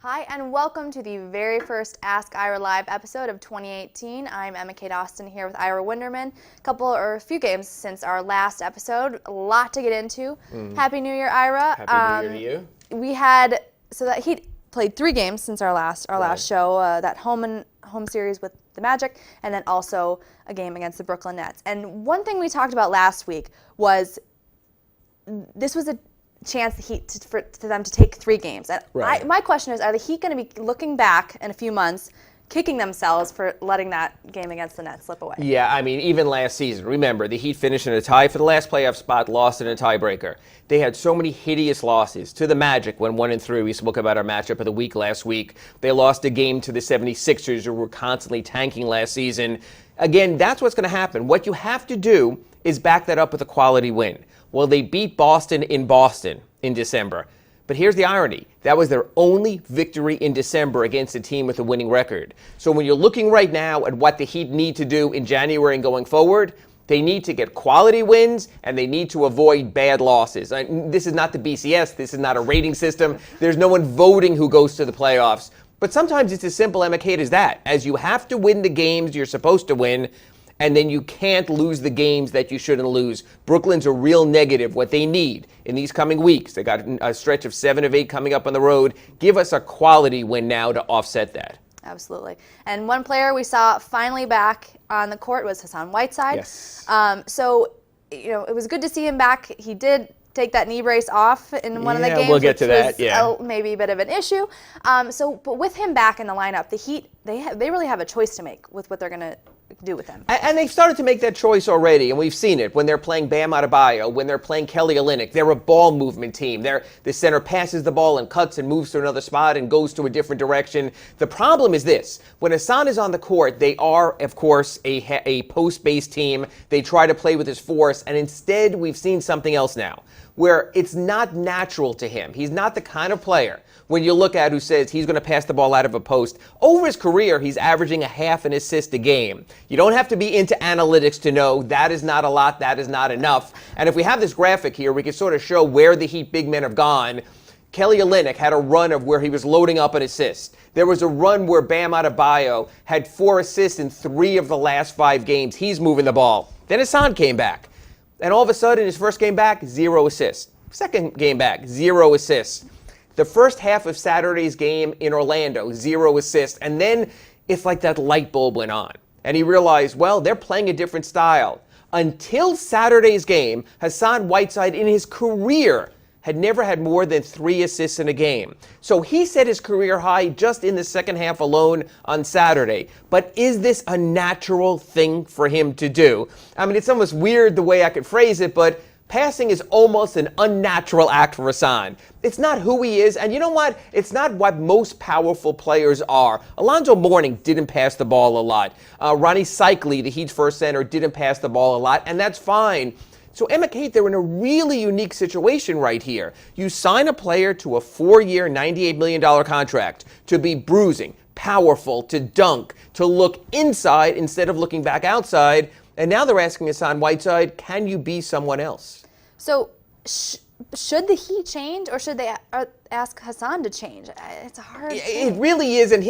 Hi, and welcome to the very first Ask Ira Live episode of 2018. I'm Emma Kate Austin here with Ira Winderman. A few games since our last episode. A lot to get into. Happy New Year, Ira. Happy New Year to you. That he played 3 games since our last show. That home series with the Magic, and then also a game against the Brooklyn Nets. And one thing we talked about last week was this was a chance for them to take 3 games. And my question is, are the Heat going to be looking back in a few months, kicking themselves for letting that game against the Nets slip away? Yeah, I mean, even last season, remember, the Heat finished in a tie for the last playoff spot, lost in a tiebreaker. They had so many hideous losses to the Magic when 1-3. We spoke about our matchup of the week last week. They lost a game to the 76ers, who were constantly tanking last season. Again, that's what's going to happen. What you have to do is back that up with a quality win. Well, they beat Boston in December. But here's the irony. That was their only victory in December against a team with a winning record. So when you're looking right now at what the Heat need to do in January and going forward, they need to get quality wins, and they need to avoid bad losses. This is not the BCS. This is not a rating system. There's no one voting who goes to the playoffs. But sometimes it's as simple, Emma Kate, as that. As you have to win the games you're supposed to win, and then you can't lose the games that you shouldn't lose. Brooklyn's a real negative. What they need in these coming weeks, they got a stretch of 7 of 8 coming up on the road. Give us a quality win now to offset that. Absolutely. And one player we saw finally back on the court was Hassan Whiteside. Yes. It was good to see him back. He did take that knee brace off in one of the games. We'll get to that. Yeah, maybe a bit of an issue. But with him back in the lineup, the Heat they really have a choice to make with what they're going to do with him. And they've started to make that choice already, and we've seen it when they're playing Bam Adebayo, when they're playing Kelly Olynyk. They're a ball movement team. The center passes the ball and cuts and moves to another spot and goes to a different direction. The problem is this. When Hassan is on the court, they are, of course, a post-based team. They try to play with his force, and instead we've seen something else now, where it's not natural to him. He's not the kind of player, when you look at who says he's going to pass the ball out of a post. Over his career, he's averaging a half an assist a game. You don't have to be into analytics to know that is not a lot, that is not enough. And if we have this graphic here, we can sort of show where the Heat big men have gone. Kelly Olynyk had a run of where he was loading up an assist. There was a run where Bam Adebayo had 4 assists in 3 of the last 5 games. He's moving the ball. Then Hassan came back. And all of a sudden, his first game back, 0 assists. Second game back, 0 assists. The first half of Saturday's game in Orlando, 0 assists. And then it's like that light bulb went on. And he realized, well, they're playing a different style. Until Saturday's game, Hassan Whiteside in his career had never had more than 3 assists in a game. So he set his career high just in the second half alone on Saturday. But is this a natural thing for him to do? I mean, it's almost weird the way I could phrase it, but passing is almost an unnatural act for Hassan. It's not who he is, and you know what? It's not what most powerful players are. Alonzo Mourning didn't pass the ball a lot. Ronnie Cycli, the Heat's first center, didn't pass the ball a lot, and that's fine. So Emma Kate, they're in a really unique situation right here. You sign a player to a 4-year, $98 million contract to be bruising, powerful, to dunk, to look inside instead of looking back outside. And now they're asking Hassan Whiteside, can you be someone else? So should the Heat change, or should they ask Hassan to change? It's a hard thing. It really is, and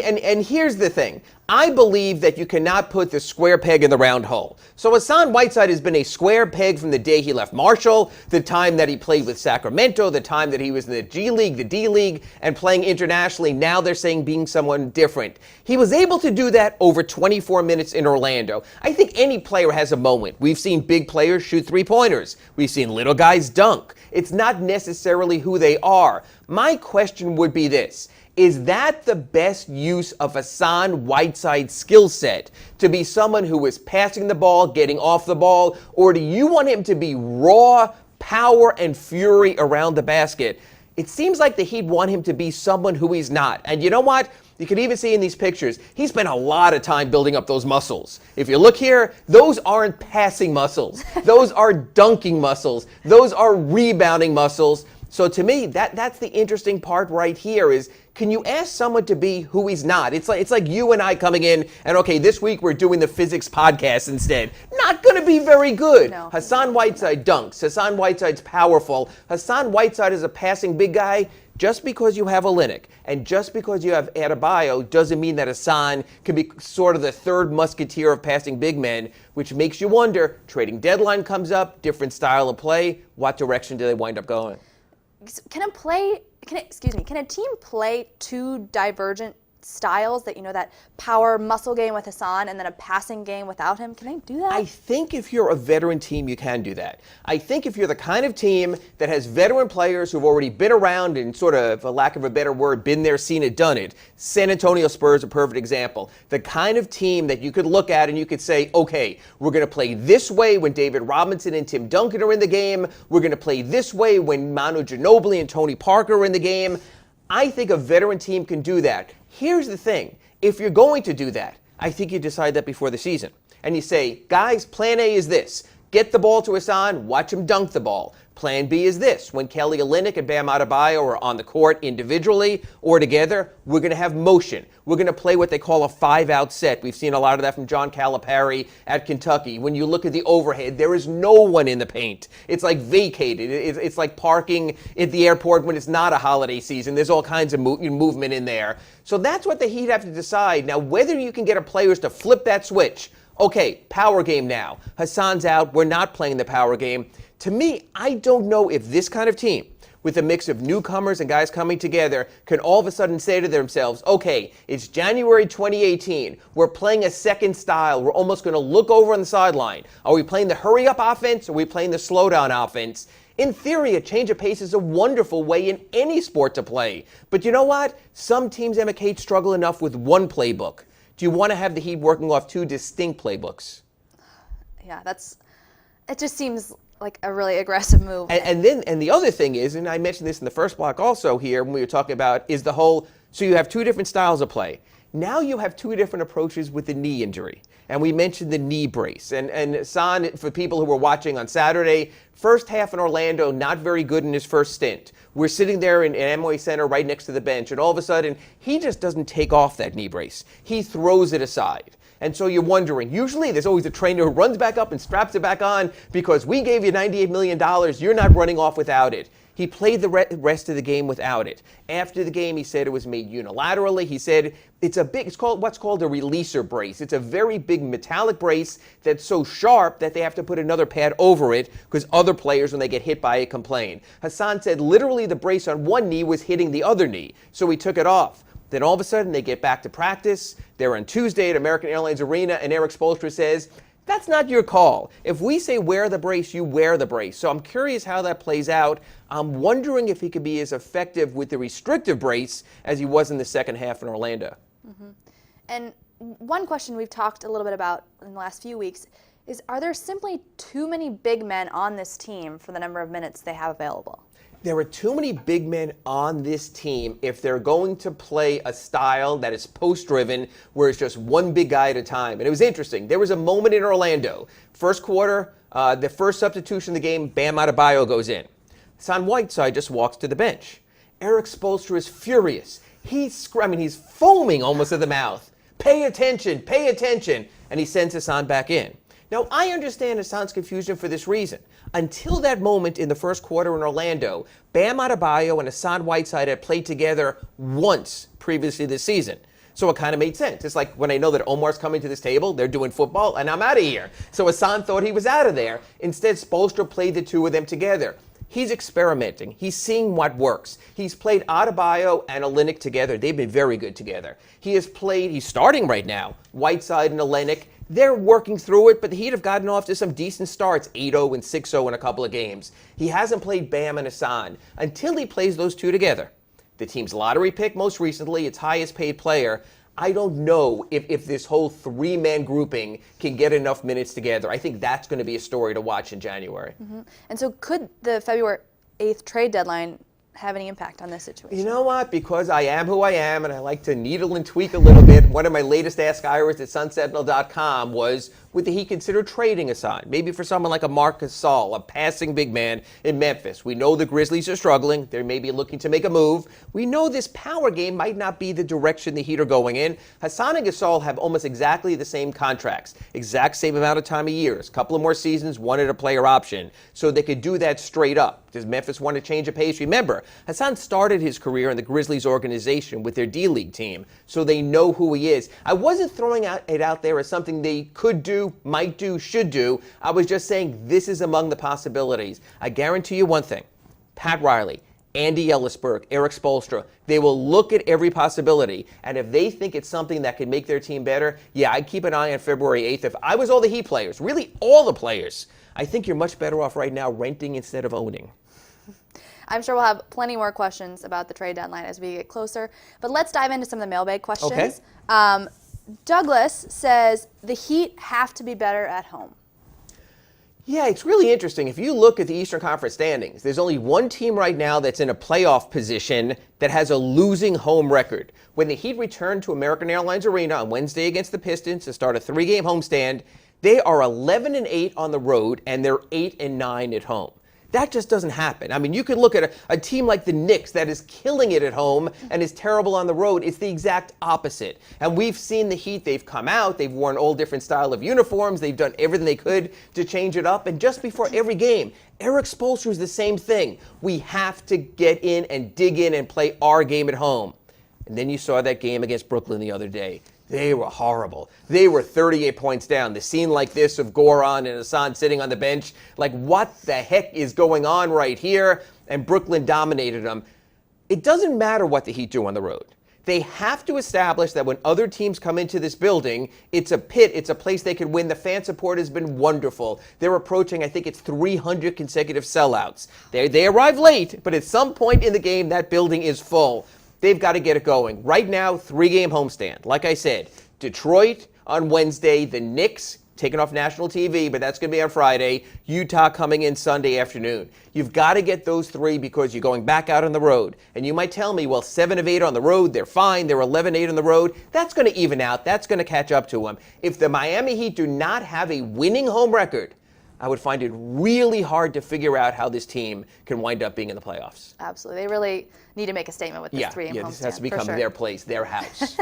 here's the thing. I believe that you cannot put the square peg in the round hole. So Hassan Whiteside has been a square peg from the day he left Marshall, the time that he played with Sacramento, the time that he was in the G League, the D League, and playing internationally. Now they're saying being someone different. He was able to do that over 24 minutes in Orlando. I think any player has a moment. We've seen big players shoot 3-pointers. We've seen little guys dunk. It's not necessarily who they are. My question would be this. Is that the best use of Hassan Whiteside's skill set? To be someone who is passing the ball, getting off the ball? Or do you want him to be raw power and fury around the basket? It seems like the Heat want him to be someone who he's not. And you know what? You can even see in these pictures, he spent a lot of time building up those muscles. If you look here, those aren't passing muscles. Those are dunking muscles. Those are rebounding muscles. So to me, that's the interesting part right here is, can you ask someone to be who he's not? It's like you and I coming in and, okay, this week we're doing the physics podcast instead. Not going to be very good. No. Hassan Whiteside dunks. Hassan Whiteside's powerful. Hassan Whiteside is a passing big guy. just because you have Olynyk and just because you have Adebayo doesn't mean that Hassan can be sort of the third musketeer of passing big men, which makes you wonder, trading deadline comes up, different style of play, what direction do they wind up going? Can a team play two divergent styles, that that power muscle game with Hassan and then a passing game without him? Can they do that? I think if you're a veteran team, you can do that. I think if you're the kind of team that has veteran players who've already been around and sort of, for lack of a better word, been there, seen it, done it. San Antonio Spurs, a perfect example. The kind of team that you could look at and you could say, okay, we're going to play this way when David Robinson and Tim Duncan are in the game. We're going to play this way when Manu Ginobili and Tony Parker are in the game. I think a veteran team can do that. Here's the thing. If you're going to do that, I think you decide that before the season. And you say, guys, plan A is this. Get the ball to Hassan, watch him dunk the ball. Plan B is this. When Kelly Olynyk and Bam Adebayo are on the court individually or together, we're going to have motion. We're going to play what they call a 5-out set. We've seen a lot of that from John Calipari at Kentucky. When you look at the overhead, there is no one in the paint. It's like vacated. It's like parking at the airport when it's not a holiday season. There's all kinds of movement in there. So that's what the Heat have to decide. Now, whether you can get players to flip that switch. Okay, power game now. Hassan's out. We're not playing the power game. To me, I don't know if this kind of team, with a mix of newcomers and guys coming together, can all of a sudden say to themselves, okay, it's January 2018. We're playing a second style. We're almost going to look over on the sideline. Are we playing the hurry-up offense or are we playing the slow-down offense? In theory, a change of pace is a wonderful way in any sport to play. But you know what? Some teams, Emma Kate, struggle enough with one playbook. Do you want to have the Heat working off two distinct playbooks? Yeah, it just seems like a really aggressive move. And the other thing is, and I mentioned this in the first block also here when we were talking about, is the whole, so you have two different styles of play. Now you have two different approaches with the knee injury. And we mentioned the knee brace. And Hassan, for people who were watching on Saturday, first half in Orlando, not very good in his first stint. We're sitting there in Amway Center right next to the bench, and all of a sudden, he just doesn't take off that knee brace. He throws it aside. And so you're wondering, usually there's always a trainer who runs back up and straps it back on because we gave you $98 million, you're not running off without it. He played the rest of the game without it. After the game, he said it was made unilaterally. He said it's called what's called a releaser brace. It's a very big metallic brace that's so sharp that they have to put another pad over it because other players, when they get hit by it, complain. Hassan said literally the brace on one knee was hitting the other knee, so he took it off. Then all of a sudden, they get back to practice. They're on Tuesday at American Airlines Arena, and Erik Spoelstra says, that's not your call. If we say wear the brace, you wear the brace. So I'm curious how that plays out. I'm wondering if he could be as effective with the restrictive brace as he was in the second half in Orlando. Mm-hmm. And one question we've talked a little bit about in the last few weeks is, are there simply too many big men on this team for the number of minutes they have available? There are too many big men on this team if they're going to play a style that is post-driven where it's just one big guy at a time. And it was interesting. There was a moment in Orlando. First quarter, the first substitution of the game, Bam Adebayo goes in. Hassan Whiteside just walks to the bench. Erik Spoelstra is furious. He's foaming almost at the mouth. Pay attention, pay attention. And he sends Hassan back in. Now, I understand Hassan's confusion for this reason. Until that moment in the first quarter in Orlando, Bam Adebayo and Hassan Whiteside had played together once previously this season. So it kind of made sense. It's like when I know that Omar's coming to this table, they're doing football, and I'm out of here. So Hassan thought he was out of there. Instead, Spoelstra played the two of them together. He's experimenting. He's seeing what works. He's played Adebayo and Olynyk together. They've been very good together. He's starting right now, Whiteside and Olynyk. They're working through it, but the Heat have gotten off to some decent starts, 8-0 and 6-0 in a couple of games. He hasn't played Bam and Hassan until he plays those two together. The team's lottery pick most recently, its highest paid player. I don't know if this whole three-man grouping can get enough minutes together. I think that's going to be a story to watch in January. Mm-hmm. And so could the February 8th trade deadline have any impact on this situation? You know what? Because I am who I am and I like to needle and tweak a little bit, one of my latest Ask Iras at sunsentinel.com was, would the Heat consider trading Hassan? Maybe for someone like a Marc Gasol, a passing big man in Memphis. We know the Grizzlies are struggling. They may be looking to make a move. We know this power game might not be the direction the Heat are going in. Hassan and Gasol have almost exactly the same contracts, exact same amount of time of years, a couple of more seasons, one at a player option, so they could do that straight up. Does Memphis want to change a pace? Remember, Hassan started his career in the Grizzlies organization with their D-League team, so they know who he is. I wasn't throwing it out there as something they could do, might do, should do. I was just saying this is among the possibilities. I guarantee you one thing. Pat Riley, Andy Ellisberg, Erik Spoelstra, they will look at every possibility, and if they think it's something that could make their team better, yeah, I'd keep an eye on February 8th. If I was all the Heat players, really all the players, I think you're much better off right now renting instead of owning. I'm sure we'll have plenty more questions about the trade deadline as we get closer, but let's dive into some of the mailbag questions. Okay. Douglas says, the Heat have to be better at home. Yeah, it's really interesting. If you look at the Eastern Conference standings, there's only one team right now that's in a playoff position that has a losing home record. When the Heat returned to American Airlines Arena on Wednesday against the Pistons to start a 3-game homestand, they are 11-8 on the road and they're 8-9 at home. That just doesn't happen. I mean, you could look at a team like the Knicks that is killing it at home and is terrible on the road. It's the exact opposite. And we've seen the Heat. They've come out. They've worn all different style of uniforms. They've done everything they could to change it up. And just before every game, Erik Spoelstra is the same thing. We have to get in and dig in and play our game at home. And then you saw that game against Brooklyn the other day. They were horrible. They were 38 points down. The scene like this of Goran and Hassan sitting on the bench, like what the heck is going on right here? And Brooklyn dominated them. It doesn't matter what the Heat do on the road. They have to establish that when other teams come into this building, it's a pit, it's a place they can win. The fan support has been wonderful. They're approaching, I think it's 300 consecutive sellouts. They arrive late, but at some point in the game, that building is full. They've got to get it going. Right now, 3-game homestand. Like I said, Detroit on Wednesday, the Knicks taking off national TV, but that's going to be on Friday, Utah coming in Sunday afternoon. You've got to get those 3 because you're going back out on the road. And you might tell me, well, 7 of 8 on the road, they're fine. They're 11-8 on the road. That's going to even out. That's going to catch up to them. If the Miami Heat do not have a winning home record, I would find it really hard to figure out how this team can wind up being in the playoffs. Absolutely. They really need to make a statement with this 3-game homestand. Yeah, this has to become their place, their house.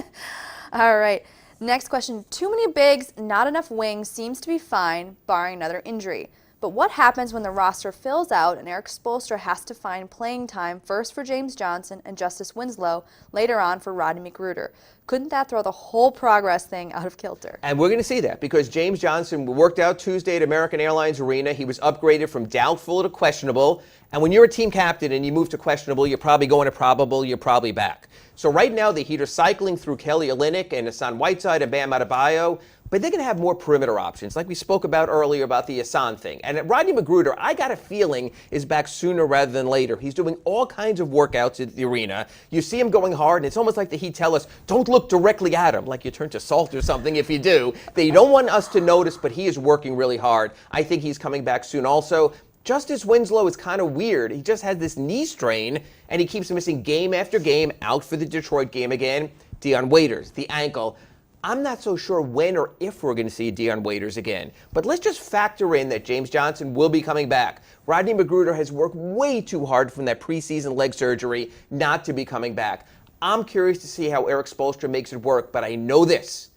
All right. Next question. Too many bigs, not enough wings seems to be fine, barring another injury. But what happens when the roster fills out and Erik Spoelstra has to find playing time first for James Johnson and Justice Winslow, later on for Rodney McGruder? Couldn't that throw the whole progress thing out of kilter? And we're going to see that because James Johnson worked out Tuesday at American Airlines Arena. He was upgraded from doubtful to questionable. And when you're a team captain and you move to questionable, you're probably going to probable, you're probably back. So right now the Heat are cycling through Kelly Olynyk and Hassan Whiteside and Bam Adebayo. But they're going to have more perimeter options, like we spoke about earlier about the Hassan thing. And Rodney McGruder, I got a feeling, is back sooner rather than later. He's doing all kinds of workouts at the arena. You see him going hard, and it's almost like the Heat tell us, don't look directly at him, like you turn to salt or something if you do. They don't want us to notice, but he is working really hard. I think he's coming back soon also. Justice Winslow is kind of weird. He just had this knee strain, and he keeps missing game after game, out for the Detroit game again. Dion Waiters, the ankle. I'm not so sure when or if we're going to see Dion Waiters again. But let's just factor in that James Johnson will be coming back. Rodney McGruder has worked way too hard from that preseason leg surgery not to be coming back. I'm curious to see how Erik Spoelstra makes it work, but I know this.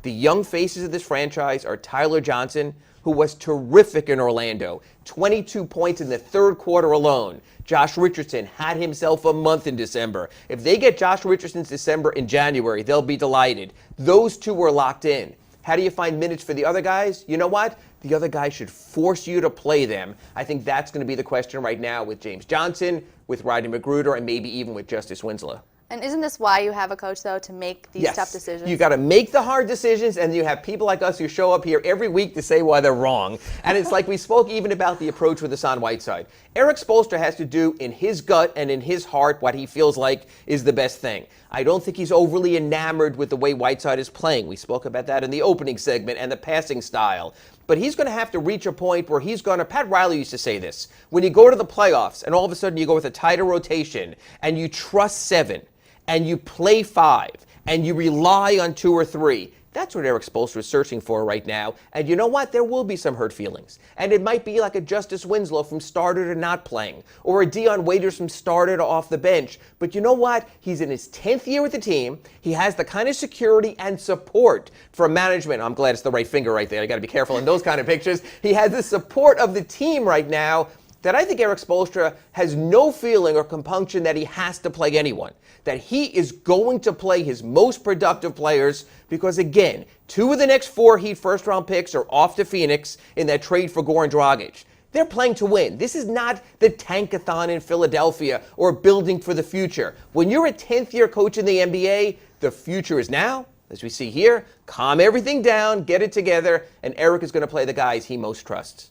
The young faces of this franchise are Tyler Johnson, who was terrific in Orlando. 22 points in the third quarter alone. Josh Richardson had himself a month in December. If they get Josh Richardson's December in January, they'll be delighted. Those two were locked in. How do you find minutes for the other guys? You know what? The other guys should force you to play them. I think that's going to be the question right now with James Johnson, with Rodney McGruder, and maybe even with Justice Winslow. And isn't this why you have a coach, though, to make these tough decisions? You got to make the hard decisions, and you have people like us who show up here every week to say why they're wrong. And it's like we spoke even about the approach with Hassan Whiteside. Erik Spoelstra has to do in his gut and in his heart what he feels like is the best thing. I don't think he's overly enamored with the way Whiteside is playing. We spoke about that in the opening segment and the passing style. But he's going to have to reach a point where he's going to, Pat Riley used to say this, when you go to the playoffs and all of a sudden you go with a tighter rotation and you trust 7, and you play 5, and you rely on 2 or 3. That's what Erik Spoelstra is searching for right now. And you know what? There will be some hurt feelings. And it might be like a Justice Winslow from starter to not playing, or a Dion Waiters from starter to off the bench. But you know what? He's in his 10th year with the team. He has the kind of security and support from management. I'm glad it's the right finger right there. I got to be careful in those kind of pictures. He has the support of the team right now. that I think Erik Spoelstra has no feeling or compunction that he has to play anyone, that he is going to play his most productive players because, again, 2 of the next 4 Heat first-round picks are off to Phoenix in that trade for Goran Dragic. They're playing to win. This is not the tankathon in Philadelphia or building for the future. When you're a 10th-year coach in the NBA, the future is now. As we see here, calm everything down, get it together, and Erik is going to play the guys he most trusts.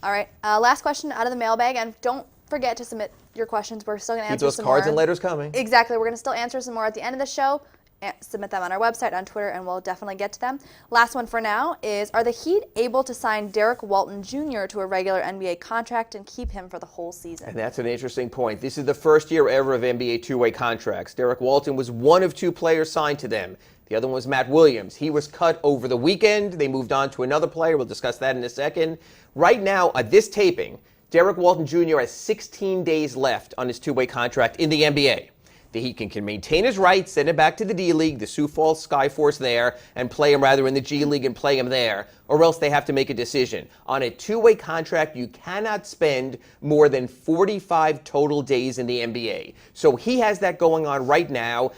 All right, last question out of the mailbag, and don't forget to submit your questions. We're still going to answer Keep those some cards more. and letters coming. Exactly. We're going to still answer some more at the end of the show. Submit them on our website, on Twitter, and we'll definitely get to them. Last one for now is, are the Heat able to sign Derrick Walton Jr. to a regular NBA contract and keep him for the whole season? And that's an interesting point. This is the first year ever of NBA two-way contracts. Derrick Walton was one of 2 players signed to them. The other one was Matt Williams. He was cut over the weekend. They moved on to another player. We'll discuss that in a second. Right now, at this taping, Derrick Walton Jr. has 16 days left on his 2-way contract in the NBA. The Heat can maintain his rights, send him back to the D-League, the Sioux Falls Skyforce there, and play him rather in the G-League and play him there, or else they have to make a decision. On a 2-way contract, you cannot spend more than 45 total days in the NBA. So he has that going on right now.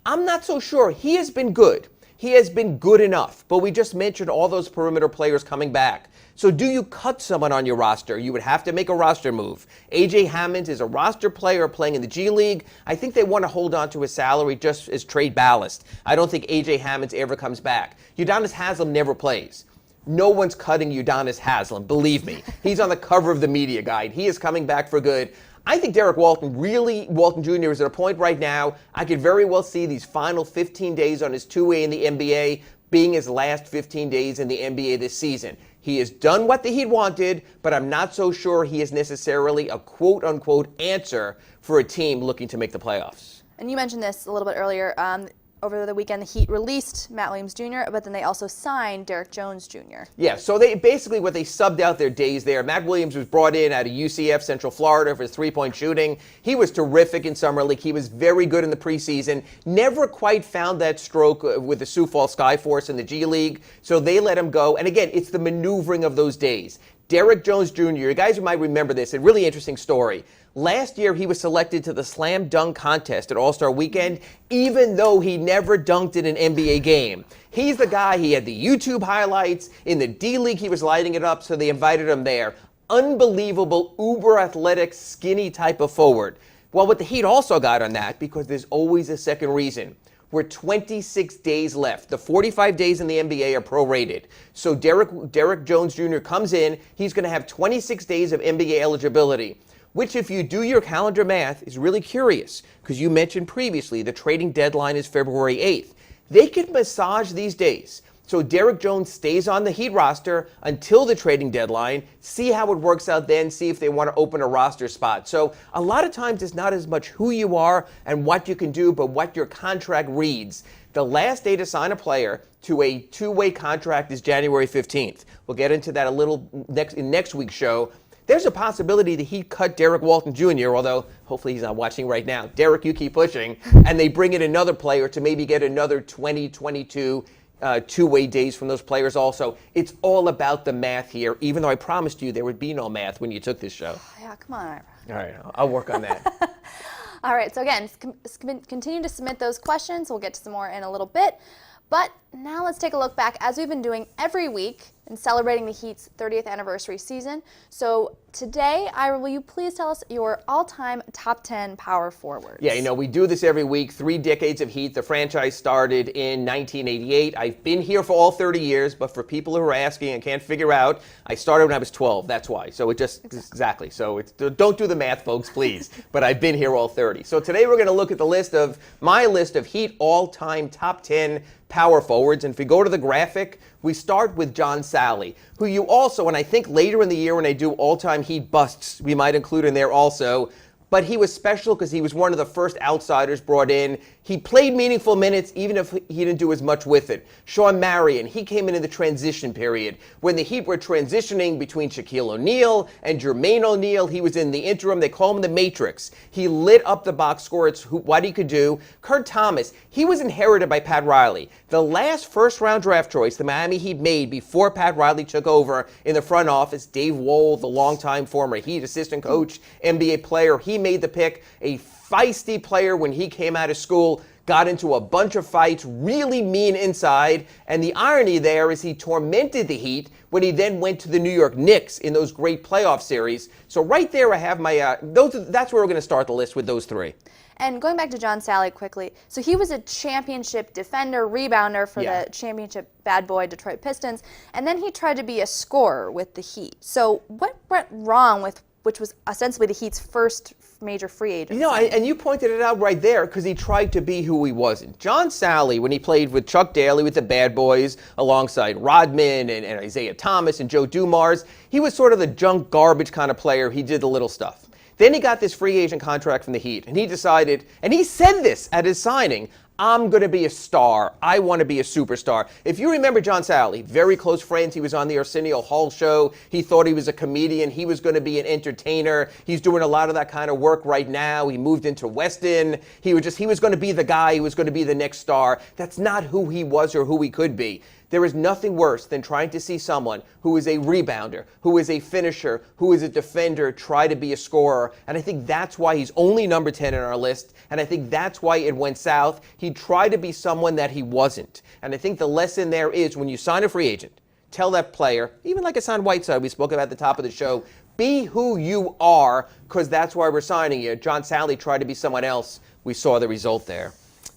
I'm not so sure. He has been good. He has been good enough, but we just mentioned all those perimeter players coming back. So do you cut someone on your roster? You would have to make a roster move. A.J. Hammond is a roster player playing in the G League. I think they want to hold on to his salary just as trade ballast. I don't think A.J. Hammond ever comes back. Udonis Haslem never plays. No one's cutting Udonis Haslem, believe me. He's on the cover of the media guide. He is coming back for good. I think Derrick Walton Jr. is at a point right now, I could very well see these final 15 days on his 2-way in the NBA being his last 15 days in the NBA this season. He has done what the Heat wanted, but I'm not so sure he is necessarily a quote-unquote answer for a team looking to make the playoffs. And you mentioned this a little bit earlier. Over the weekend, the Heat released Matt Williams Jr., but then they also signed Derrick Jones Jr. Yeah, so they basically what they subbed out their days there. Matt Williams was brought in out of UCF, Central Florida, for his 3-point shooting. He was terrific in Summer League. He was very good in the preseason. Never quite found that stroke with the Sioux Falls Skyforce in the G League, so they let him go. And again, it's the maneuvering of those days. Derrick Jones Jr., you guys might remember this, a really interesting story. Last year, he was selected to the Slam Dunk Contest at All-Star Weekend, even though he never dunked in an NBA game. He's the guy, he had the YouTube highlights. In the D-League, he was lighting it up, so they invited him there. Unbelievable, uber-athletic, skinny type of forward. Well, what the Heat also got on that, because there's always a second reason. We're 26 days left. The 45 days in the NBA are prorated. So Derrick Jones Jr. comes in. He's going to have 26 days of NBA eligibility, which, if you do your calendar math, is really curious, because you mentioned previously the trading deadline is February 8th. They could massage these days. So Derrick Jones stays on the Heat roster until the trading deadline, see how it works out then, see if they want to open a roster spot. So a lot of times it's not as much who you are and what you can do, but what your contract reads. The last day to sign a player to a 2-way contract is January 15th. We'll get into that a little in next week's show. There's a possibility the Heat cut Derrick Walton Jr., although hopefully he's not watching right now. Derrick, you keep pushing. And they bring in another player to maybe get another 20, 22 2-way days from those players also. It's all about the math here, even though I promised you there would be no math when you took this show. Yeah, come on, Ira. All right, I'll work on that. All right, so again, continue to submit those questions. We'll get to some more in a little bit. But now let's take a look back, as we've been doing every week, in celebrating the Heat's 30th anniversary season. So today, Ira, will you please tell us your all-time top 10 power forwards? Yeah, you know, we do this every week, 3 decades of Heat. The franchise started in 1988. I've been here for all 30 years, but for people who are asking and can't figure out, I started when I was 12. That's why. So it just, exactly. So don't do the math, folks, please. But I've been here all 30. So today we're going to look at my list of Heat all-time top 10 power forwards. And if we go to the graphic, we start with John Salley, who you also, and I think later in the year when I do all-time Heat busts, we might include in there also, but he was special because he was one of the first outsiders brought in. He played meaningful minutes, even if he didn't do as much with it. Sean Marion, he came in the transition period. When the Heat were transitioning between Shaquille O'Neal and Jermaine O'Neal, he was in the interim. They call him the Matrix. He lit up the box score. It's what he could do. Kurt Thomas, he was inherited by Pat Riley. The last first-round draft choice the Miami Heat made before Pat Riley took over in the front office, Dave Wohl, the longtime former Heat assistant coach, NBA player, he made the pick. A feisty player when he came out of school, got into a bunch of fights, really mean inside, and the irony there is he tormented the Heat when he then went to the New York Knicks in those great playoff series. So right there I have my, that's where we're going to start the list with those three. And going back to John Salley quickly, so he was a championship defender, rebounder for the championship bad boy Detroit Pistons, and then he tried to be a scorer with the Heat. So what went wrong with, which was ostensibly the Heat's first major free agent? You know, and you pointed it out right there because he tried to be who he wasn't. John Salley, when he played with Chuck Daly with the Bad Boys, alongside Rodman and Isaiah Thomas and Joe Dumars, he was sort of the junk garbage kind of player. He did the little stuff. Then he got this free agent contract from the Heat, and he decided, and he said this at his signing, I'm going to be a star. I want to be a superstar. If you remember John Salley, very close friends. He was on the Arsenio Hall show. He thought he was a comedian. He was going to be an entertainer. He's doing a lot of that kind of work right now. He moved into Weston. He was going to be the guy. He was going to be the next star. That's not who he was or who he could be. There is nothing worse than trying to see someone who is a rebounder, who is a finisher, who is a defender, try to be a scorer. And I think that's why he's only number 10 in our list. And I think that's why it went south. He tried to be someone that he wasn't. And I think the lesson there is when you sign a free agent, tell that player, even like Hassan Whiteside we spoke about at the top of the show, be who you are, because that's why we're signing you. John Salley tried to be someone else. We saw the result there.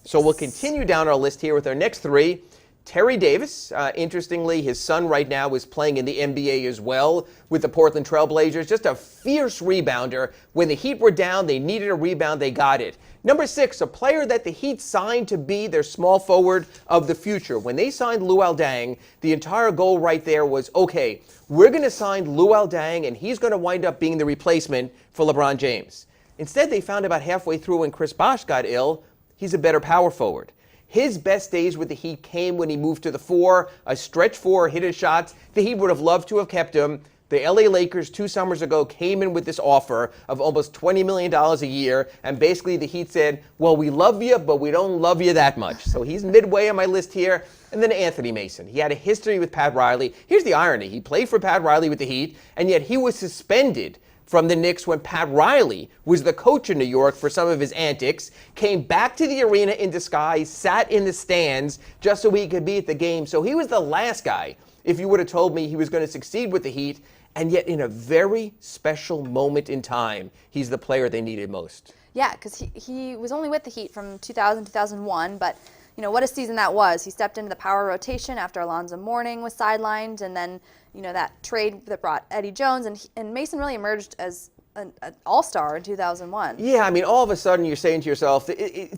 So we'll continue down our list here with our next three. Terry Davis, interestingly, his son right now is playing in the NBA as well with the Portland Trail Blazers. Just a fierce rebounder. When the Heat were down, they needed a rebound, they got it. Number 6, a player that the Heat signed to be their small forward of the future. When they signed Luol Deng, the entire goal right there was, okay, we're going to sign Luol Deng, and he's going to wind up being the replacement for LeBron James. Instead, they found about halfway through when Chris Bosh got ill, he's a better power forward. His best days with the Heat came when he moved to the 4, a stretch 4, hit his shots. The Heat would have loved to have kept him. The LA Lakers 2 summers ago came in with this offer of almost $20 million a year, and basically the Heat said, well, we love you, but we don't love you that much. So he's midway on my list here. And then Anthony Mason. He had a history with Pat Riley. Here's the irony. He played for Pat Riley with the Heat, and yet he was suspended from the Knicks when Pat Riley was the coach in New York for some of his antics, came back to the arena in disguise, sat in the stands just so he could be at the game. So he was the last guy, if you would have told me he was going to succeed with the Heat, and yet in a very special moment in time, he's the player they needed most. Yeah, because he was only with the Heat from 2000 2001, but you know, what a season that was. He stepped into the power rotation after Alonzo Mourning was sidelined, and then, you know, that trade that brought Eddie Jones, and Mason really emerged as an all-star in 2001. Yeah, I mean, all of a sudden you're saying to yourself,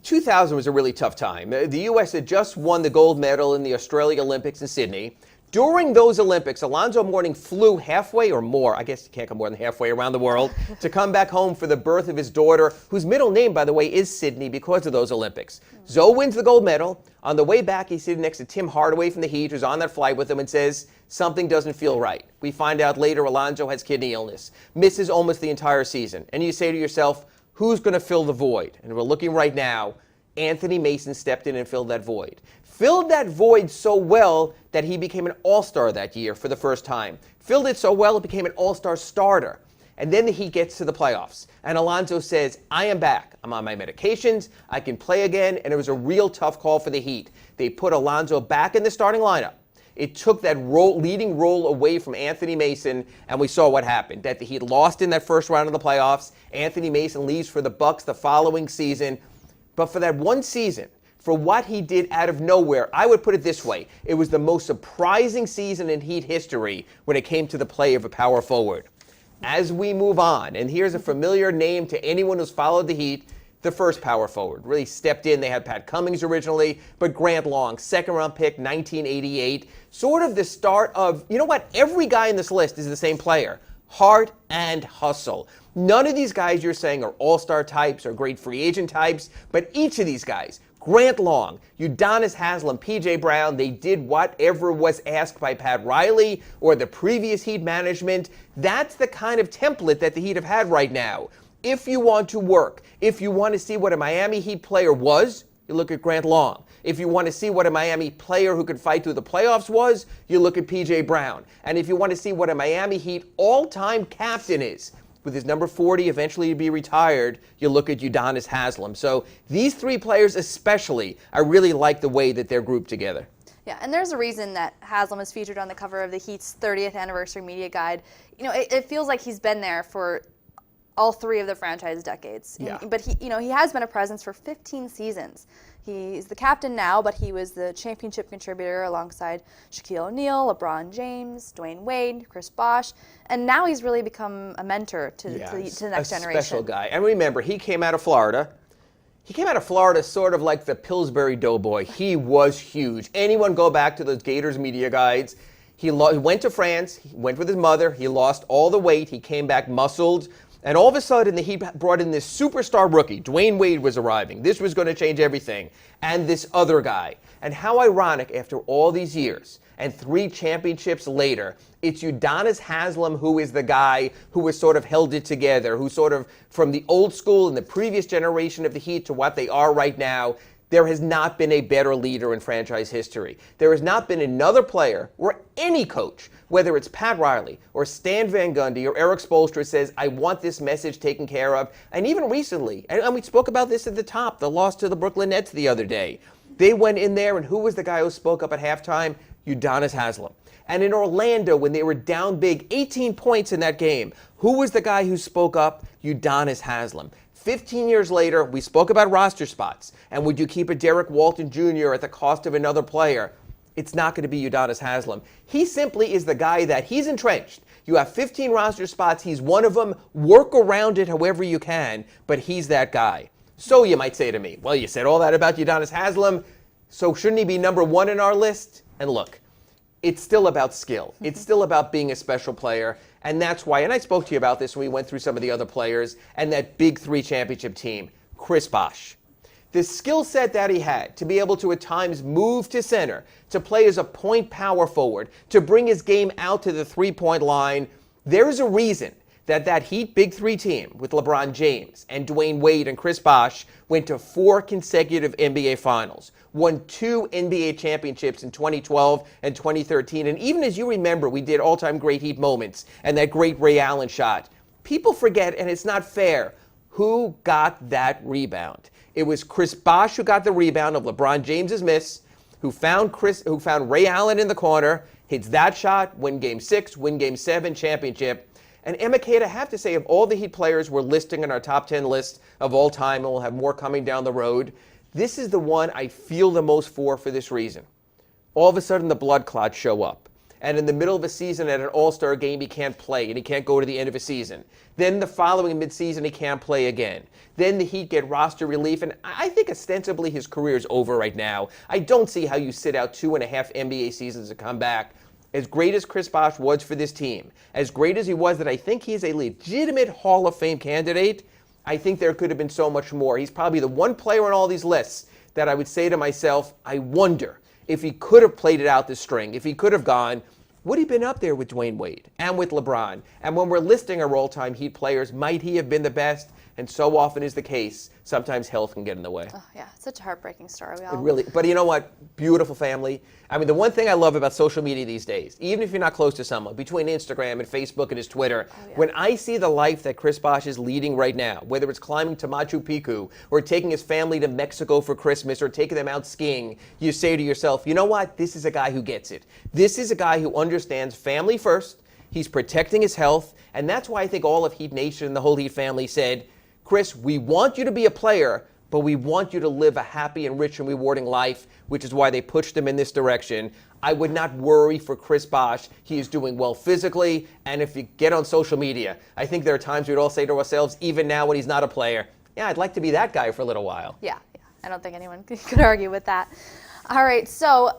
2000 was a really tough time. The U.S. had just won the gold medal in the Australia Olympics in Sydney. During those Olympics, Alonzo Mourning flew halfway or more, I guess you can't come more than halfway around the world, to come back home for the birth of his daughter, whose middle name, by the way, is Sydney because of those Olympics. Zoe wins the gold medal. On the way back, he's sitting next to Tim Hardaway from the Heat, who's on that flight with him, and says, something doesn't feel right. We find out later Alonzo has kidney illness, misses almost the entire season. And you say to yourself, who's going to fill the void? And we're looking right now, Anthony Mason stepped in and filled that void. Filled that void so well that he became an all-star that year for the first time. Filled it so well it became an all-star starter. And then the Heat gets to the playoffs. And Alonzo says, I am back. I'm on my medications. I can play again. And it was a real tough call for the Heat. They put Alonzo back in the starting lineup. It took that leading role away from Anthony Mason, and we saw what happened. That the Heat lost in that first round of the playoffs. Anthony Mason leaves for the Bucks the following season. But for that one season, for what he did out of nowhere, I would put it this way. It was the most surprising season in Heat history when it came to the play of a power forward. As we move on, and here's a familiar name to anyone who's followed the Heat, the first power forward. Really stepped in. They had Pat Cummings originally, but Grant Long, second-round pick, 1988. Sort of the start of, you know what, every guy in this list is the same player. heart and hustle. None of these guys you're saying are all-star types or great free agent types, but each of these guys, Grant Long, Udonis Haslem, P.J. Brown, they did whatever was asked by Pat Riley or the previous Heat management. That's the kind of template that the Heat have had right now. If you want to work, if you want to see what a Miami Heat player was, you look at Grant Long. If you want to see what a Miami player who could fight through the playoffs was, you look at P.J. Brown. And if you want to see what a Miami Heat all-time captain is, with his number 40 eventually to be retired, you look at Udonis Haslem. So these three players especially, I really like the way that they're grouped together. Yeah, and there's a reason that Haslem is featured on the cover of the Heat's 30th anniversary media guide. You know, it feels like he's been there for all three of the franchise decades. Yeah. But he has been a presence for 15 seasons. He's the captain now, but he was the championship contributor alongside Shaquille O'Neal, LeBron James, Dwayne Wade, Chris Bosh, and now he's really become a mentor to the next generation. A special guy. And remember, he came out of Florida. He came out of Florida sort of like the Pillsbury Doughboy. He was huge. Anyone go back to those Gators media guides. He went to France. He went with his mother. He lost all the weight. He came back muscled. And all of a sudden, the Heat brought in this superstar rookie. Dwayne Wade was arriving. This was going to change everything. And this other guy. And how ironic, after all these years and 3 championships later, it's Udonis Haslem who is the guy who has sort of held it together, who sort of, from the old school and the previous generation of the Heat to what they are right now, there has not been a better leader in franchise history. There has not been another player or any coach, whether it's Pat Riley or Stan Van Gundy or Erik Spoelstra, says, I want this message taken care of. And even recently, and we spoke about this at the top, the loss to the Brooklyn Nets the other day. They went in there, and who was the guy who spoke up at halftime? Udonis Haslem. And in Orlando, when they were down big, 18 points in that game, who was the guy who spoke up? Udonis Haslem. 15 years later, we spoke about roster spots. And would you keep a Derrick Walton Jr. at the cost of another player? It's not going to be Udonis Haslem. He simply is the guy that he's entrenched. You have 15 roster spots. He's one of them. Work around it however you can, but he's that guy. So you might say to me, well, you said all that about Udonis Haslem, so shouldn't he be number 1 in our list? And look, it's still about skill. It's still about being a special player. And that's why, and I spoke to you about this when we went through some of the other players and that big 3 championship team, Chris Bosh. The skill set that he had to be able to at times move to center, to play as a point power forward, to bring his game out to the 3-point line, there's a reason that Heat Big 3 team with LeBron James and Dwayne Wade and Chris Bosh went to 4 consecutive NBA Finals, won 2 NBA championships in 2012 and 2013. And even as you remember, we did all-time great Heat moments and that great Ray Allen shot. People forget, and it's not fair, who got that rebound. It was Chris Bosh who got the rebound of LeBron James's miss, who found Ray Allen in the corner, hits that shot, win Game 6, win Game 7, championship. And Emma Kate, I have to say, of all the Heat players we're listing in our top 10 list of all time, and we'll have more coming down the road, this is the one I feel the most for this reason. All of a sudden, the blood clots show up. And in the middle of a season at an all-star game, he can't play, and he can't go to the end of a season. Then the following midseason, he can't play again. Then the Heat get roster relief, and I think ostensibly his career is over right now. I don't see how you sit out 2.5 NBA seasons to come back. As great as Chris Bosh was for this team, as great as he was that I think he's a legitimate Hall of Fame candidate, I think there could have been so much more. He's probably the one player on all these lists that I would say to myself, I wonder if he could have played it out the string, if he could have gone, would he have been up there with Dwayne Wade and with LeBron? And when we're listing our all-time Heat players, might he have been the best? And so often is the case, sometimes health can get in the way. Oh, yeah, such a heartbreaking story. It really, but you know what? Beautiful family. I mean, the one thing I love about social media these days, even if you're not close to someone, between Instagram and Facebook and his Twitter, when I see the life that Chris Bosh is leading right now, whether it's climbing to Machu Picchu or taking his family to Mexico for Christmas or taking them out skiing, you say to yourself, you know what? This is a guy who gets it. This is a guy who understands family first. He's protecting his health. And that's why I think all of Heat Nation and the whole Heat family said, Chris, we want you to be a player, but we want you to live a happy and rich and rewarding life, which is why they pushed him in this direction. I would not worry for Chris Bosh. He is doing well physically, and if you get on social media, I think there are times we'd all say to ourselves, even now when he's not a player, yeah, I'd like to be that guy for a little while. Yeah. I don't think anyone could argue with that. All right, so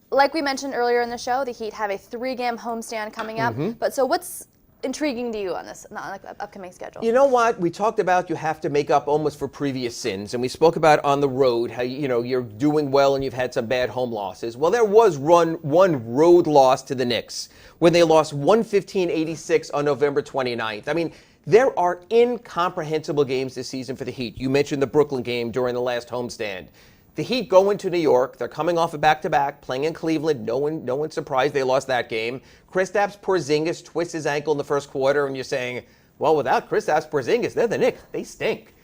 like we mentioned earlier in the show, the Heat have a 3-game homestand coming up. But so what's intriguing to you on this upcoming schedule? You know what? We talked about you have to make up almost for previous sins, and we spoke about on the road how you're doing well and you've had some bad home losses. Well, there was one road loss to the Knicks when they lost 115-86 on November 29th. I mean, there are incomprehensible games this season for the Heat. You mentioned the Brooklyn game during the last homestand. The Heat go into New York. They're coming off a back-to-back, playing in Cleveland. No one's surprised they lost that game. Kristaps Porzingis twists his ankle in the first quarter, and you're saying, well, without Kristaps Porzingis, they're the Knicks. They stink.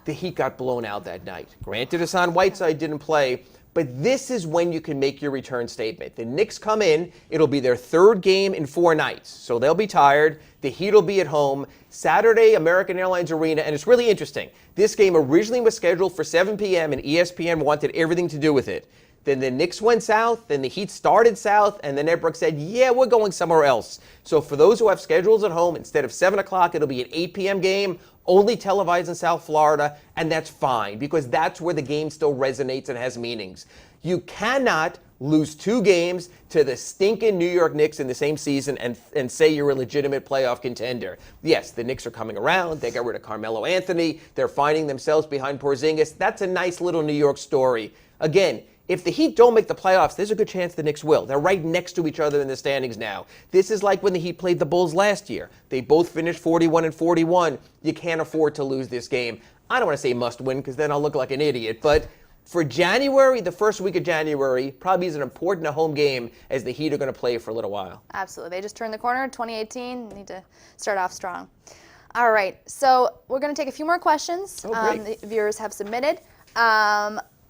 The Heat got blown out that night. Granted, Hassan Whiteside didn't play, but this is when you can make your return statement. The Knicks come in. It'll be their third game in 4 nights, so they'll be tired. The Heat will be at home Saturday, American Airlines Arena, and it's really interesting. This game originally was scheduled for 7 p.m., and ESPN wanted everything to do with it. Then the Knicks went south, then the Heat started south, and the network said, yeah, we're going somewhere else. So for those who have schedules at home, instead of 7 o'clock, it'll be an 8 p.m. game, only televised in South Florida, and that's fine because that's where the game still resonates and has meanings. You cannot lose 2 games to the stinking New York Knicks in the same season and say you're a legitimate playoff contender. Yes, the Knicks are coming around. They got rid of Carmelo Anthony. They're finding themselves behind Porzingis. That's a nice little New York story. Again, if the Heat don't make the playoffs, there's a good chance the Knicks will. They're right next to each other in the standings now. This is like when the Heat played the Bulls last year. They both finished 41-41. You can't afford to lose this game. I don't want to say must win because then I'll look like an idiot, but for January, the first week of January, probably is an important a home game as the Heat are going to play for a little while. Absolutely. They just turned the corner, 2018. Need to start off strong. All right. So we're going to take a few more questions the viewers have submitted.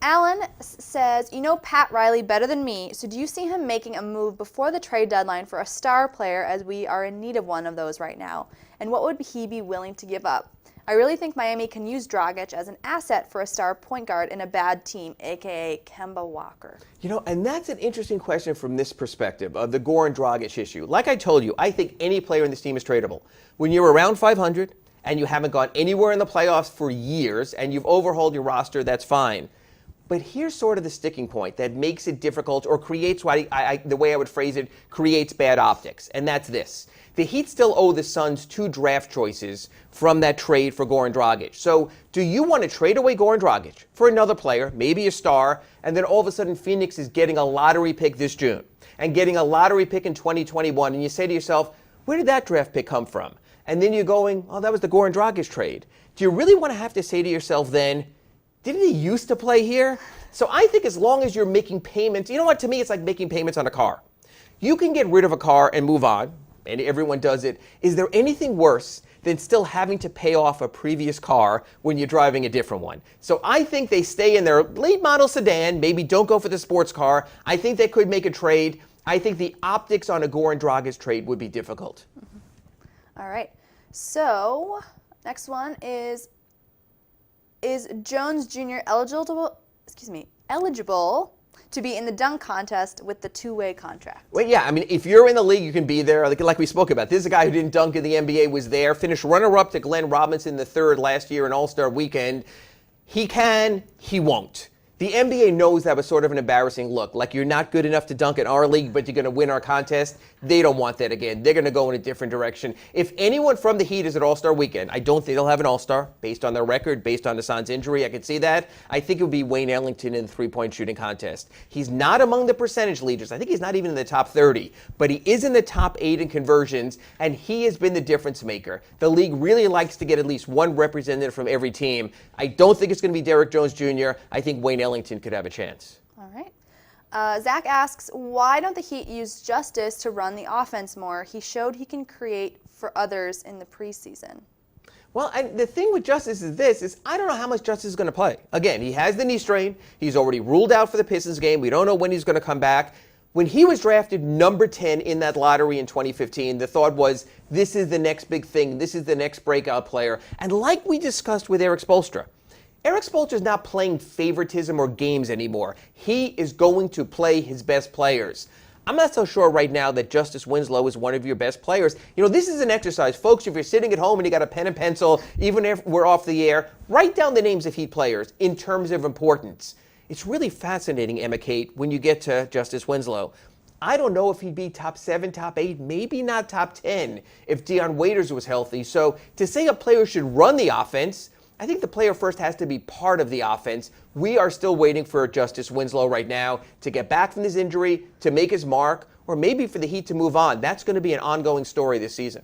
Alan says, you know Pat Riley better than me, so do you see him making a move before the trade deadline for a star player, as we are in need of one of those right now? And what would he be willing to give up? I really think Miami can use Dragic as an asset for a star point guard in a bad team, a.k.a. Kemba Walker. You know, and that's an interesting question from this perspective of the Goran Dragic issue. Like I told you, I think any player in this team is tradable. When you're around 500 and you haven't gone anywhere in the playoffs for years and you've overhauled your roster, that's fine. But here's sort of the sticking point that makes it difficult or creates what the way I would phrase it, creates bad optics, and that's this. The Heat still owe the Suns 2 draft choices from that trade for Goran Dragic. So do you want to trade away Goran Dragic for another player, maybe a star, and then all of a sudden Phoenix is getting a lottery pick this June and getting a lottery pick in 2021, and you say to yourself, where did that draft pick come from? And then you're going, oh, that was the Goran Dragic trade. Do you really want to have to say to yourself then, didn't he used to play here? So I think as long as you're making payments, you know what, to me it's like making payments on a car. You can get rid of a car and move on, and everyone does it. Is there anything worse than still having to pay off a previous car when you're driving a different one? So I think they stay in their late model sedan, maybe don't go for the sports car. I think they could make a trade. I think the optics on a Goran Dragic trade would be difficult. Mm-hmm. All right. So next one is Jones Jr. eligible to be in the dunk contest with the 2-way contract? Well, yeah, I mean, if you're in the league, you can be there. Like we spoke about, this is a guy who didn't dunk in the NBA, was there, finished runner-up to Glenn Robinson III last year in All-Star Weekend. He can, he won't. The NBA knows that was sort of an embarrassing look. Like, you're not good enough to dunk in our league, but you're going to win our contest. They don't want that again. They're going to go in a different direction. If anyone from the Heat is at All-Star Weekend, I don't think they'll have an All-Star based on their record, based on Hassan's injury. I could see that. I think it would be Wayne Ellington in the three-point shooting contest. He's not among the percentage leaders. I think he's not even in the top 30, but he is in the top 8 in conversions, and he has been the difference maker. The league really likes to get at least one representative from every team. I don't think it's going to be Derrick Jones Jr. I think Wayne Ellington could have a chance. All right. Zach asks, why don't the Heat use Justice to run the offense more? He showed he can create for others in the preseason. Well, and the thing with Justice is I don't know how much Justice is going to play. Again, he has the knee strain. He's already ruled out for the Pistons game. We don't know when he's going to come back. When he was drafted number 10 in that lottery in 2015, the thought was, this is the next big thing. This is the next breakout player. And like we discussed with Erik Spoelstra, Erik Spoelstra is not playing favoritism or games anymore. He is going to play his best players. I'm not so sure right now that Justice Winslow is one of your best players. You know, this is an exercise. Folks, if you're sitting at home and you got a pen and pencil, even if we're off the air, write down the names of Heat players in terms of importance. It's really fascinating, Emma Kate, when you get to Justice Winslow. I don't know if he'd be top 7, top 8, maybe not top 10 if Dion Waiters was healthy. So to say a player should run the offense, I think the player first has to be part of the offense. We are still waiting for Justice Winslow right now to get back from his injury, to make his mark, or maybe for the Heat to move on. That's going to be an ongoing story this season.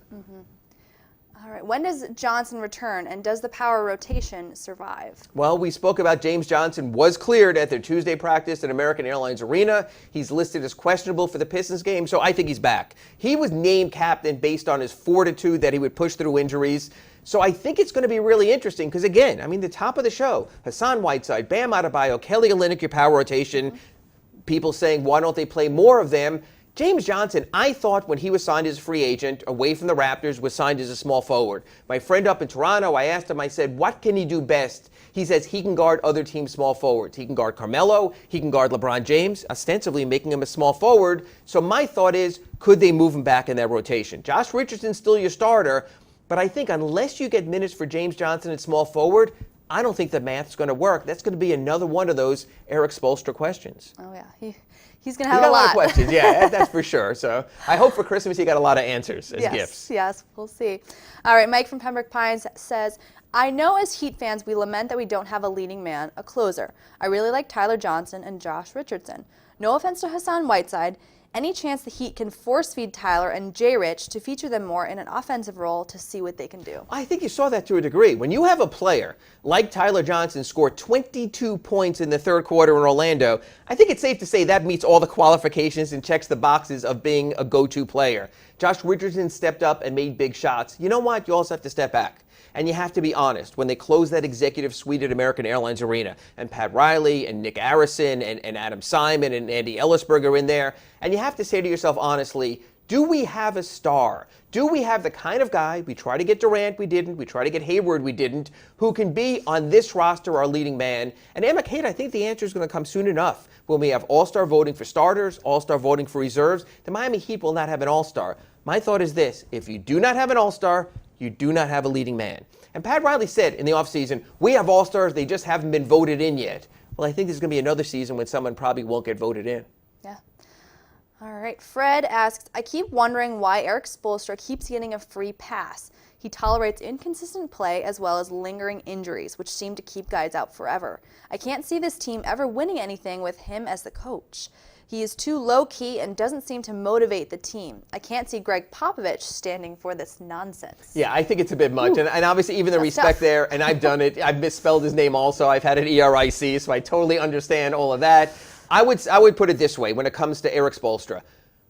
All right. When does Johnson return, and does the power rotation survive? Well, we spoke about James Johnson was cleared at their Tuesday practice at American Airlines Arena. He's listed as questionable for the Pistons game, so I think he's back. He was named captain based on his fortitude that he would push through injuries. So I think it's going to be really interesting because, again, I mean, the top of the show, Hassan Whiteside, Bam Adebayo, Kelly Olynyk, your power rotation, people saying, why don't they play more of them? James Johnson, I thought when he was signed as a free agent away from the Raptors, was signed as a small forward. My friend up in Toronto, I asked him, I said, what can he do best? He says he can guard other teams' small forwards. He can guard Carmelo. He can guard LeBron James, ostensibly making him a small forward. So my thought is, could they move him back in that rotation? Josh Richardson's still your starter, but I think unless you get minutes for James Johnson at small forward, I don't think the math's going to work. That's going to be another one of those Erik Spoelstra questions. Oh, yeah. He's going to have a lot. A lot of questions, yeah, that's for sure. So I hope for Christmas he got a lot of answers as gifts. Yes, we'll see. All right, Mike from Pembroke Pines says, I know as Heat fans we lament that we don't have a leading man, a closer. I really like Tyler Johnson and Josh Richardson. No offense to Hassan Whiteside. Any chance the Heat can force-feed Tyler and J-Rich to feature them more in an offensive role to see what they can do? I think you saw that to a degree. When you have a player like Tyler Johnson score 22 points in the third quarter in Orlando, I think it's safe to say that meets all the qualifications and checks the boxes of being a go-to player. Josh Richardson stepped up and made big shots. You know what? You also have to step back. And you have to be honest. When they closed that executive suite at American Airlines Arena, and Pat Riley and Nick Arison and Adam Simon and Andy Ellisberg are in there, and you have to say to yourself honestly, do we have a star? Do we have the kind of guy, we try to get Durant, we didn't, we try to get Hayward, we didn't, who can be on this roster our leading man? And Emma Kate, I think the answer is going to come soon enough. When we have all-star voting for starters, all-star voting for reserves, the Miami Heat will not have an all-star. My thought is this, if you do not have an all-star, you do not have a leading man. And Pat Riley said in the offseason, we have all-stars, they just haven't been voted in yet. Well, I think there's going to be another season when someone probably won't get voted in. Yeah. All right. Fred asks, I keep wondering why Erik Spoelstra keeps getting a free pass. He tolerates inconsistent play as well as lingering injuries, which seem to keep guys out forever. I can't see this team ever winning anything with him as the coach. He is too low-key and doesn't seem to motivate the team. I can't see Greg Popovich standing for this nonsense. Yeah, I think it's a bit much. And obviously even the respect there, and I've done it. I've misspelled his name also. I've had an ERIC, so I totally understand all of that. I would put it this way when it comes to Erik Spoelstra.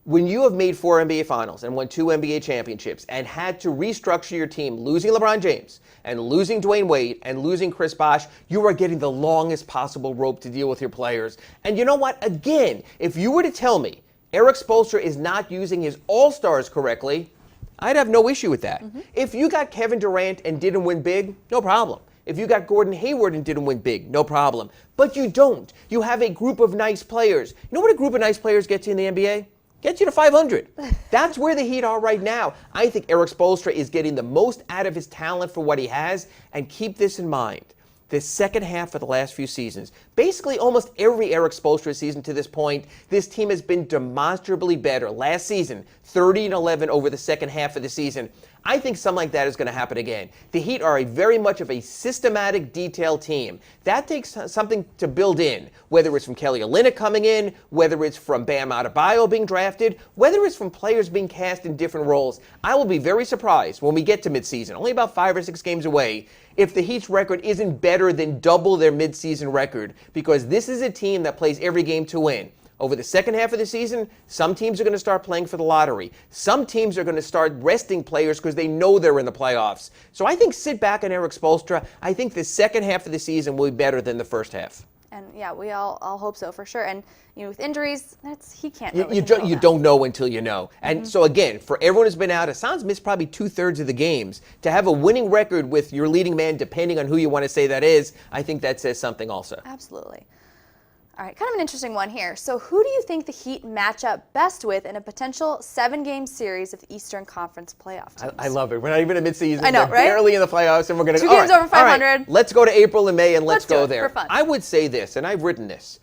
When you have made 4 NBA Finals and won 2 NBA championships and had to restructure your team, losing LeBron James and losing Dwayne Wade and losing Chris Bosh, you are getting the longest possible rope to deal with your players. And you know what? Again, if you were to tell me Erik Spoelstra is not using his all-stars correctly, I'd have no issue with that. If you got Kevin Durant and didn't win big, no problem. If you got Gordon Hayward and didn't win big, no problem. But you don't. You have a group of nice players. You know what a group of nice players gets you in the NBA? Gets you to 500. That's where the Heat are right now. I think Erik Spoelstra is getting the most out of his talent for what he has. And keep this in mind. The second half of the last few seasons, basically almost every Erik Spoelstra season to this point, this team has been demonstrably better. Last season, 30-11 over the second half of the season. I think something like that is going to happen again. The Heat are very much of a systematic, detailed team. That takes something to build in, whether it's from Kelly Olynyk coming in, whether it's from Bam Adebayo being drafted, whether it's from players being cast in different roles. I will be very surprised when we get to midseason, only about 5 or 6 games away, if the Heat's record isn't better than double their midseason record, because this is a team that plays every game to win. Over the second half of the season, some teams are going to start playing for the lottery. Some teams are going to start resting players because they know they're in the playoffs. So I think sit back on Erik Spoelstra. I think the second half of the season will be better than the first half. And yeah, we all hope so for sure. And with injuries, he can't. You don't know until you know. And so again, for everyone who's been out, Hassan's missed probably 2/3 of the games. To have a winning record with your leading man, depending on who you want to say that is, I think that says something also. Absolutely. All right, kind of an interesting one here. So who do you think the Heat match up best with in a potential 7-game series of the Eastern Conference playoff teams? I love it. We're not even in midseason. I know, They're right? barely in the playoffs, and we're going to 2 games over 500. All right, let's go to April and May, and let's do go it there. for fun. I would say this, and I've written this.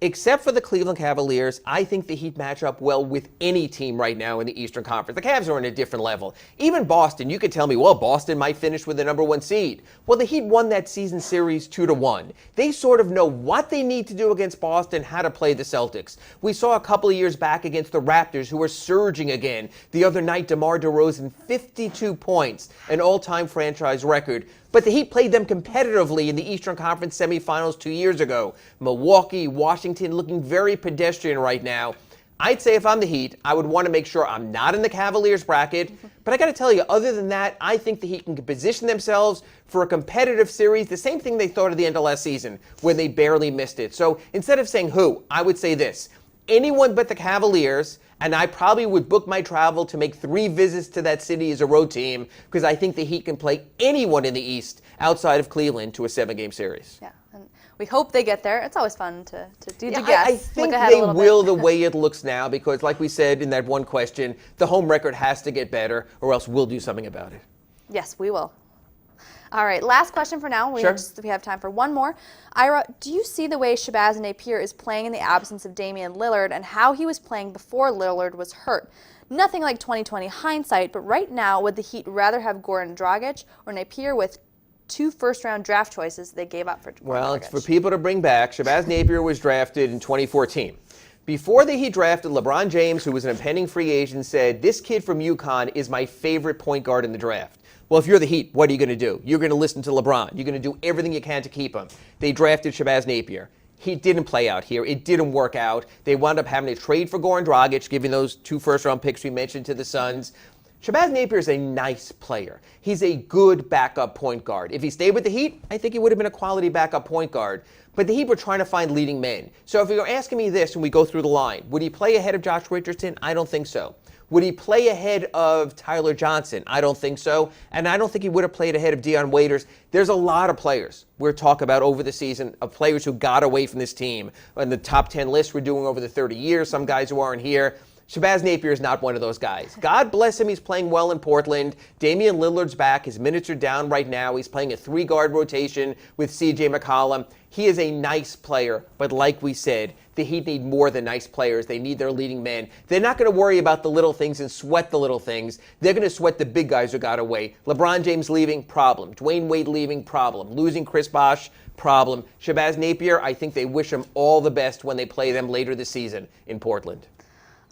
except for the Cleveland Cavaliers, I think the Heat match up well with any team right now in the Eastern Conference. The Cavs are on a different level. Even Boston, you could tell me, well, Boston might finish with the number 1 seed. Well, the Heat won that season series 2-1. They sort of know what they need to do against Boston, how to play the Celtics. We saw a couple of years back against the Raptors, who are surging again. The other night, DeMar DeRozan, 52 points, an all-time franchise record. But the Heat played them competitively in the Eastern Conference semifinals 2 years ago. Milwaukee, Washington looking very pedestrian right now. I'd say if I'm the Heat, I would want to make sure I'm not in the Cavaliers bracket. But I got to tell you, other than that, I think the Heat can position themselves for a competitive series, the same thing they thought at the end of last season when they barely missed it. So instead of saying who, I would say this. Anyone but the Cavaliers, and I probably would book my travel to make 3 visits to that city as a road team because I think the Heat can play anyone in the East outside of Cleveland to a 7-game series. Yeah, and we hope they get there. It's always fun to guess. I think they will the way it looks now because, like we said in that one question, the home record has to get better or else we'll do something about it. Yes, we will. All right, last question for now. We have time for one more. Ira, do you see the way Shabazz Napier is playing in the absence of Damian Lillard and how he was playing before Lillard was hurt? Nothing like 2020 hindsight, but right now, would the Heat rather have Goran Dragic or Napier with 2 first-round draft choices they gave up for Goran Well, Dragic? it's for people to bring back. Shabazz Napier was drafted in 2014. Before the Heat drafted, LeBron James, who was an impending free agent, said, this kid from UConn is my favorite point guard in the draft. Well, if you're the Heat, what are you going to do? You're going to listen to LeBron. You're going to do everything you can to keep him. They drafted Shabazz Napier. He didn't play out here. It didn't work out. They wound up having to trade for Goran Dragic, giving those 2 first-round picks we mentioned to the Suns. Shabazz Napier is a nice player. He's a good backup point guard. If he stayed with the Heat, I think he would have been a quality backup point guard. But the Heat were trying to find leading men. So if you're asking me this when we go through the line, would he play ahead of Josh Richardson? I don't think so. Would he play ahead of Tyler Johnson? I don't think so. And I don't think he would have played ahead of Dion Waiters. There's a lot of players we're talking about over the season, of players who got away from this team. On the top 10 list we're doing over the 30 years, some guys who aren't here. Shabazz Napier is not one of those guys. God bless him, he's playing well in Portland. Damian Lillard's back. His minutes are down right now. He's playing a 3-guard rotation with C.J. McCollum. He is a nice player, but like we said, the Heat need more than nice players. They need their leading men. They're not going to worry about the little things and sweat the little things. They're going to sweat the big guys who got away. LeBron James leaving, problem. Dwayne Wade leaving, problem. Losing Chris Bosh, problem. Shabazz Napier, I think they wish him all the best when they play them later this season in Portland.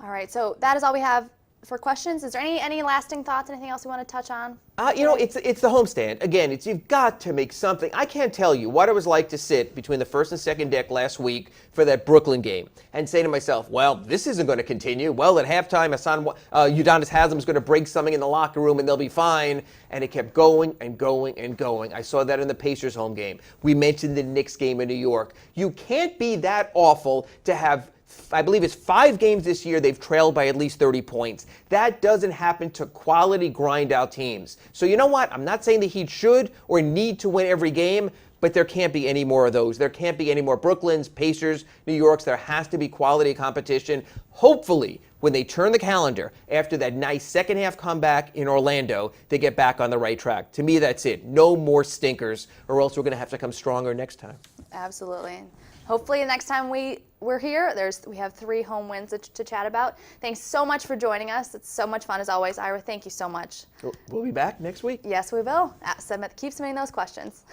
All right, so that is all we have for questions. Is there any lasting thoughts, anything else you want to touch on? It's the homestand. Again, you've got to make something. I can't tell you what it was like to sit between the first and second deck last week for that Brooklyn game and say to myself, well, this isn't going to continue. Well, at halftime, Udonis Haslem's going to break something in the locker room and they'll be fine. And it kept going and going and going. I saw that in the Pacers home game. We mentioned the Knicks game in New York. You can't be that awful to have, I believe it's 5 games this year they've trailed by at least 30 points. That doesn't happen to quality grind-out teams. So you know what? I'm not saying the Heat should or need to win every game, but there can't be any more of those. There can't be any more Brooklyns, Pacers, New Yorks. There has to be quality competition. Hopefully, when they turn the calendar after that nice second-half comeback in Orlando, they get back on the right track. To me, that's it. No more stinkers, or else we're going to have to come stronger next time. Absolutely. Hopefully, the next time we're here, we have 3 home wins to chat about. Thanks so much for joining us. It's so much fun as always. Ira, thank you so much. We'll be back next week. Yes, we will. Keep submitting those questions.